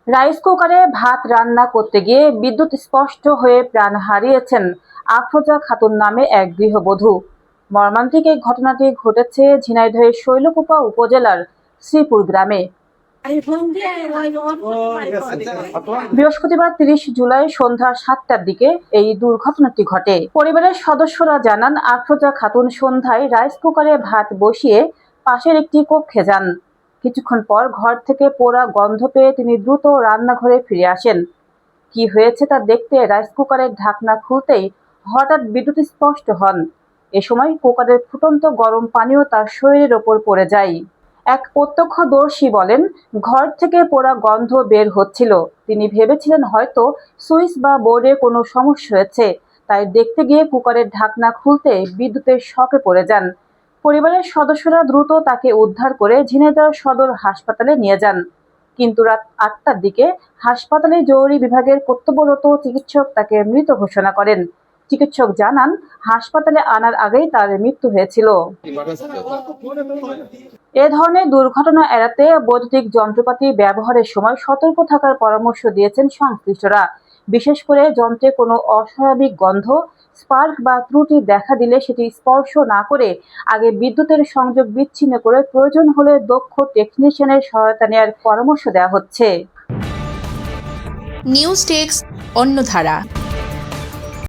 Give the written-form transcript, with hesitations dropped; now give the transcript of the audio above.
Rice কুকারে ভাত রান্না করতে গিয়ে বিদ্যুৎ স্পষ্ট হয়ে প্রাণ হারিয়েছেন আফরোজা খাতুন নামে এক গৃহবধূ। মর্মান্তিক এই ঘটনাটি ঘটেছে ঝিনাইদহের শৈলকুপা উপজেলার শ্রীপুর গ্রামে। বৃহস্পতিবার 30 জুলাই সন্ধ্যা 7টার দিকে এই দুর্ঘটনাটি ঘটে। পরিবারের সদস্যরা জানান, আফরোজা খাতুন সন্ধ্যায় রাইস কুকারে ভাত বসিয়ে পাশের একটি কক্ষে যান। কিছুক্ষণ পর ঘর থেকে পোড়া গন্ধ পেয়ে তিনি দ্রুত রান্নাঘরে ফিরে আসেন। কি হয়েছে তা দেখতে রাইস কুকারের ঢাকনা খুলতেই হঠাৎ বিদ্যুৎ স্পষ্ট হন। এ সময় কুকারের ফুটন্ত গরম পানিও তার শরীরের ওপর পড়ে যায়। এক প্রত্যক্ষদর্শী বলেন, ঘর থেকে পোড়া গন্ধ বের হচ্ছিল। তিনি ভেবেছিলেন হয়তো সুইচ বা বোর্ডে কোনো সমস্যা হয়েছে, তাই দেখতে গিয়ে কুকারের ঢাকনা খুলতে বিদ্যুতের শকে পড়ে যান। পরিবারের সদস্যরা দ্রুত তাকে উদ্ধার করে ঝিনাইদহ সদর হাসপাতালে নিয়ে যান, কিন্তু রাত 8টার দিকে হাসপাতালে জরুরি বিভাগের কর্তব্যরত চিকিৎসক তাকে মৃত ঘোষণা করেন। চিকিৎসক জানান, হাসপাতালে আনার আগেই তার মৃত্যু হয়েছিল। এ ধরনের দুর্ঘটনা এড়াতে বৈদ্যুতিক যন্ত্রপাতি ব্যবহারের সময় সতর্ক থাকার পরামর্শ দিয়েছেন সংশ্লিষ্টরা। বিশেষ করে যন্ত্রে কোনো অস্বাভাবিক গন্ধ, স্পার্ক বা ত্রুটি দেখা দিলে সেটি স্পর্শ না করে আগে বিদ্যুতের সংযোগ বিচ্ছিন্ন করে প্রয়োজন হলে দক্ষ টেকনিশিয়ানের সহায়তা নেওয়ার পরামর্শ দেওয়া হচ্ছে। News desk অন্যধারা।